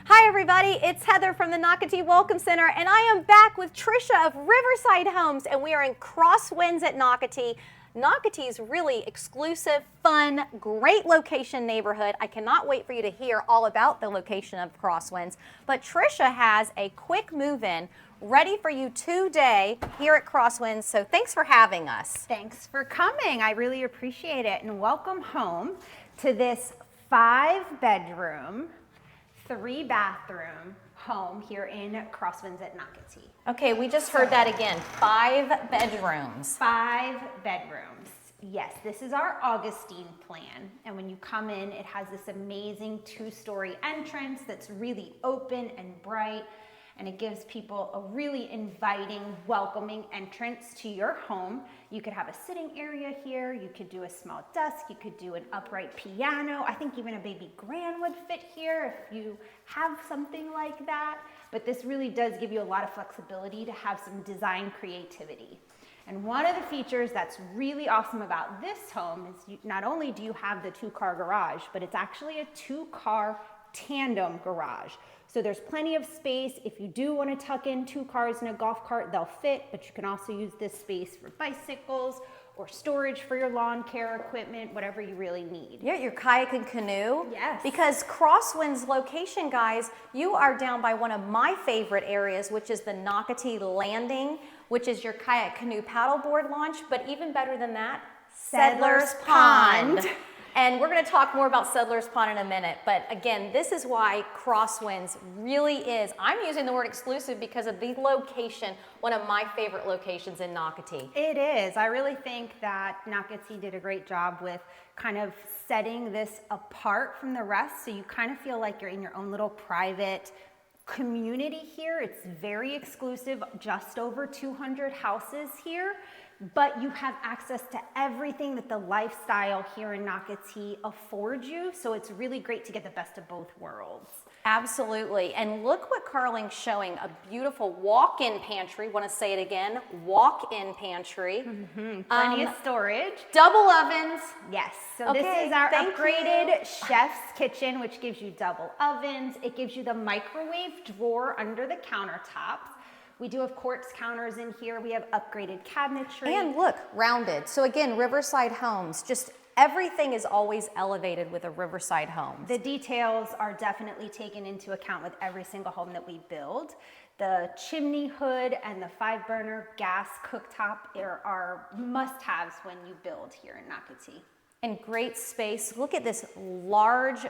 Hi everybody, it's Heather from the Nocatee Welcome Center, and I am back with Trisha of Riverside Homes, and we are in Crosswinds at Nocatee. Nocatee's really exclusive, fun, great location neighborhood. I cannot wait for you to hear all about the location of Crosswinds, but Trisha has a quick move-in ready for you today here at Crosswinds, so thanks for having us. Thanks for coming. I really appreciate it, and welcome home to this 5-bedroom, 3-bathroom home here in Crosswinds at Nocatee. Okay, we just heard that again, 5 bedrooms. 5 bedrooms. Yes, this is our Augustine plan, and when you come in, it has this amazing 2-story entrance that's really open and bright, and it gives people a really inviting, welcoming entrance to your home. You could have a sitting area here, you could do a small desk, you could do an upright piano. I think even a baby grand would fit here if you have something like that. But this really does give you a lot of flexibility to have some design creativity. And one of the features that's really awesome about this home is not only do you have the 2-car garage, but it's actually a 2-car tandem garage. So there's plenty of space. If you do want to tuck in 2 cars and a golf cart, they'll fit, but you can also use this space for bicycles or storage for your lawn care equipment, whatever you really need. Yeah, your kayak and canoe. Yes. Because Crosswinds location, guys, you are down by one of my favorite areas, which is the Nocatee Landing, which is your kayak canoe paddleboard launch, but even better than that, Settlers Pond. And we're going to talk more about Settlers Pond in a minute, but again, this is why Crosswinds really is, I'm using the word exclusive because of the location, one of my favorite locations in Nocatee. It is. I really think that Nocatee did a great job with kind of setting this apart from the rest, so you kind of feel like you're in your own little private community here. It's very exclusive, just over 200 houses here. But you have access to everything that the lifestyle here in Nocatee affords you. So it's really great to get the best of both worlds. Absolutely. And look what Carling's showing, a beautiful walk-in pantry. Want to say it again, walk-in pantry. Plenty of storage. Double ovens. Yes. So this is our upgraded chef's kitchen, which gives you double ovens. It gives you the microwave drawer under the countertops. We do have quartz counters in here. We have upgraded cabinetry. And look, rounded. So again, Riverside Homes, just everything is always elevated with a Riverside Home. The details are definitely taken into account with every single home that we build. The chimney hood and the 5-burner gas cooktop are must-haves when you build here in Nocatee. And great space. Look at this large.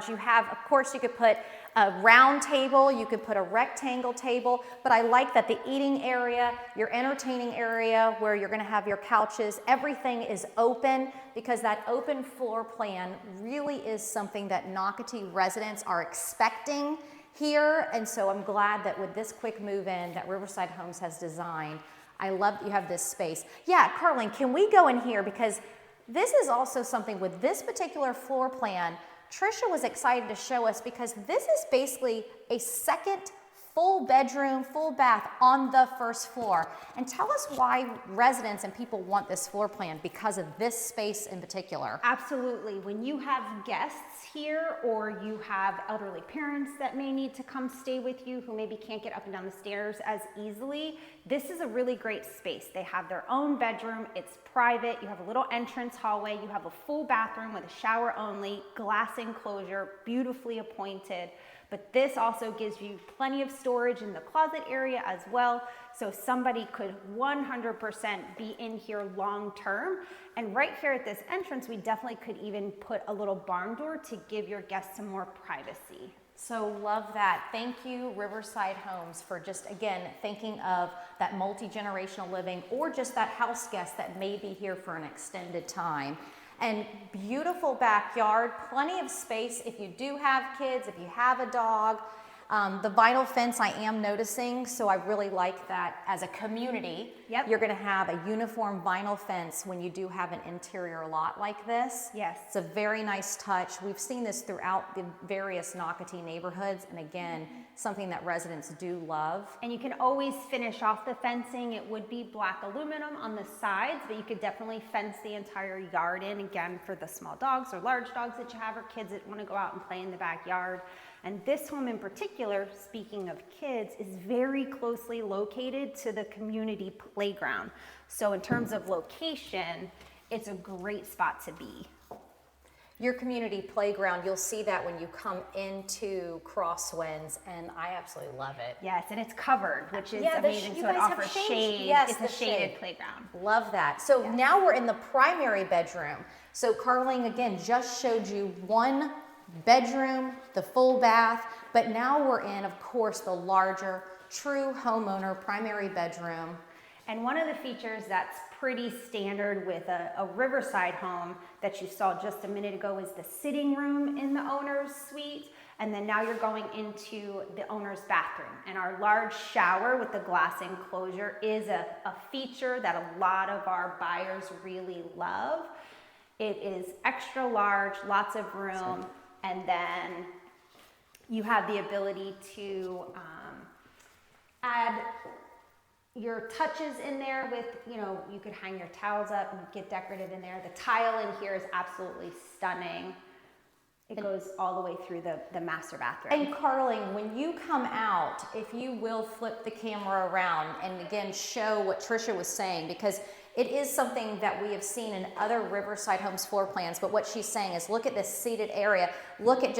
You have, of course, you could put a round table, you could put a rectangle table, but I like that the eating area, your entertaining area where you're gonna have your couches, everything is open because that open floor plan really is something that Nocatee residents are expecting here. And so I'm glad that with this quick move-in that Riverside Homes has designed, I love that you have this space. Yeah, Carling, can we go in here because this is also something with this particular floor plan, Trisha was excited to show us because this is basically a second full bedroom, full bath on the first floor. And tell us why residents and people want this floor plan because of this space in particular. Absolutely. When you have guests here or you have elderly parents that may need to come stay with you who maybe can't get up and down the stairs as easily, this is a really great space. They have their own bedroom, it's private, you have a little entrance hallway, you have a full bathroom with a shower only, glass enclosure, beautifully appointed. But this also gives you plenty of storage in the closet area as well. So somebody could 100% be in here long term. And right here at this entrance, we definitely could even put a little barn door to give your guests some more privacy. So love that. Thank you, Riverside Homes, for just, again, thinking of that multi-generational living or just that house guest that may be here for an extended time. And beautiful backyard, plenty of space if you do have kids, if you have a dog. The vinyl fence I am noticing, so I really like that as a community. Yep. You're gonna have a uniform vinyl fence when you do have an interior lot like this. Yes. It's a very nice touch. We've seen this throughout the various Nocatee neighborhoods, and again, something that residents do love. And you can always finish off the fencing. It would be black aluminum on the sides, but you could definitely fence the entire yard in, again, for the small dogs or large dogs that you have or kids that want to go out and play in the backyard. And this home in particular, speaking of kids, is very closely located to the community playground. So in terms of location, it's a great spot to be. Your community playground, you'll see that when you come into Crosswinds, and I absolutely love it. Yes, and it's covered, which is Yeah, amazing. you So it guys have offers changed. shade. Yes, It's the a shaded shade. playground. Love that. So now we're in the primary bedroom. So Carling, again, just showed you one bedroom, the full bath, but now we're in, of course, the larger, true homeowner primary bedroom. And one of the features that's pretty standard with a Riverside home that you saw just a minute ago is the sitting room in the owner's suite. And then now you're going into the owner's bathroom. And our large shower with the glass enclosure is a feature that a lot of our buyers really love. It is extra large, lots of room, and then you have the ability to add your touches in there with, you could hang your towels up and get decorative in there. The tile in here is absolutely stunning. It goes all the way through the master bathroom. And Carling, when you come out, if you will flip the camera around and again show what Tricia was saying, because it is something that we have seen in other Riverside Homes floor plans, but what she's saying is look at this seated area. Look at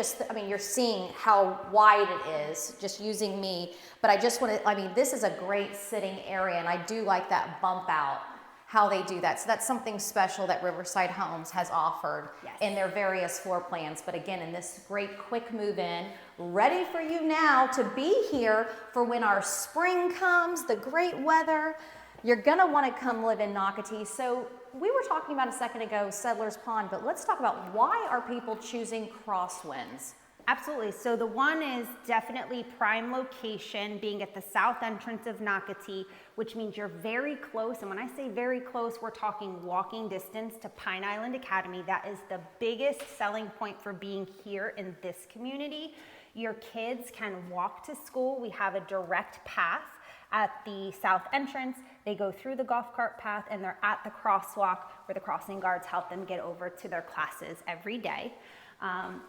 you're seeing how wide it is, just using me, but I just want to, this is a great sitting area, and I do like that bump out, how they do that. So that's something special that Riverside Homes has offered in their various floor plans. But again, in this great quick move in, ready for you now to be here for when our spring comes, the great weather. You're gonna wanna come live in Nocatee. So we were talking about a second ago, Settlers Pond, but let's talk about why are people choosing Crosswinds? Absolutely. So the one is definitely prime location, being at the south entrance of Nocatee, which means you're very close. And when I say very close, we're talking walking distance to Pine Island Academy. That is the biggest selling point for being here in this community. Your kids can walk to school. We have a direct path at the south entrance. They go through the golf cart path and they're at the crosswalk where the crossing guards help them get over to their classes every day.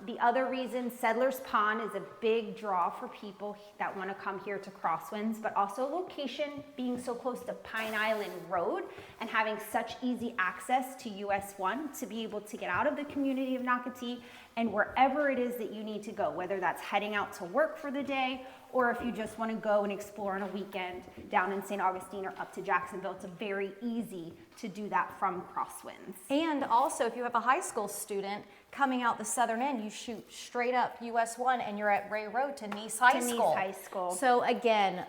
The other reason, Settlers Pond is a big draw for people that want to come here to Crosswinds, but also location, being so close to Pine Island Road and having such easy access to US 1 to be able to get out of the community of Nocatee and wherever it is that you need to go, whether that's heading out to work for the day or if you just want to go and explore on a weekend down in St. Augustine or up to Jacksonville. It's very easy to do that from Crosswinds. And also, if you have a high school student coming out the southern end, you shoot straight up US 1 and you're at Ray Road to Nice High School. High School. So again,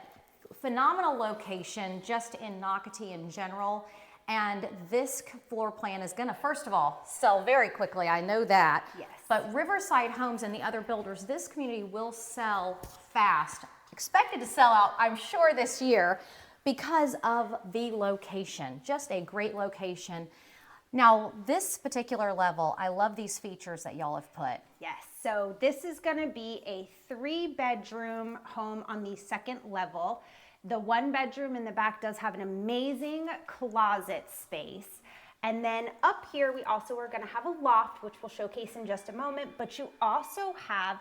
phenomenal location just in Nocatee in general. And this floor plan is gonna, first of all, sell very quickly, I know that. Yes. But Riverside Homes and the other builders, this community will sell fast. Expected to sell out, I'm sure, this year because of the location. Just a great location. Now, this particular level, I love these features that y'all have put. Yes, so this is gonna be a 3-bedroom home on the second level. The 1 bedroom in the back does have an amazing closet space. And then up here, we also are gonna have a loft, which we'll showcase in just a moment, but you also have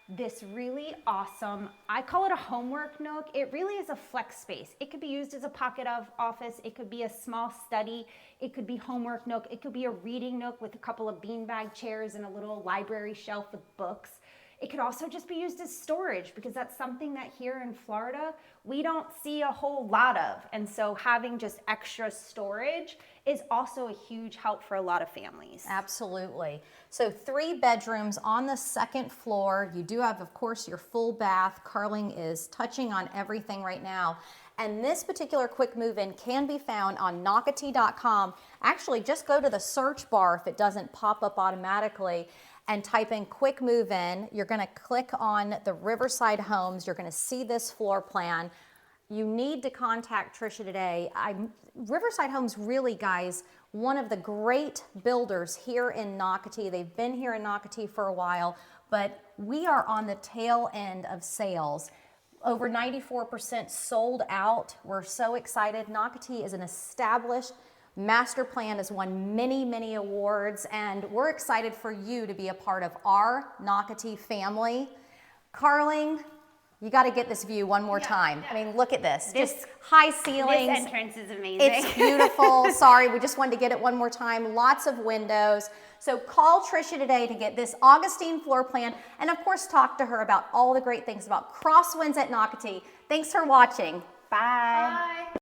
this really awesome, I call it a homework nook. It really is a flex space. It could be used as a pocket of office. It could be a small study. It could be homework nook. It could be a reading nook with a couple of beanbag chairs and a little library shelf with books. It could also just be used as storage because that's something that here in Florida, we don't see a whole lot of. And so having just extra storage is also a huge help for a lot of families. Absolutely. So 3 bedrooms on the second floor. You do have, of course, your full bath. Carling is touching on everything right now. And this particular quick move-in can be found on Nocatee.com. Actually, just go to the search bar if it doesn't pop up automatically and type in quick move-in. You're gonna click on the Riverside Homes. You're gonna see this floor plan. You need to contact Tricia today. Riverside Homes really, guys, one of the great builders here in Nocatee. They've been here in Nocatee for a while, but we are on the tail end of sales. Over 94% sold out. We're so excited. Nocatee is an established master plan, has won many, many awards, and we're excited for you to be a part of our Nocatee family. Carling, you got to get this view one more time. I mean, look at this. Just high ceilings. This entrance is amazing. It's beautiful. Sorry, we just wanted to get it one more time. Lots of windows. So call Tricia today to get this Augustine floor plan, and of course talk to her about all the great things about Crosswinds at Nocatee. Thanks for watching. Bye. Bye.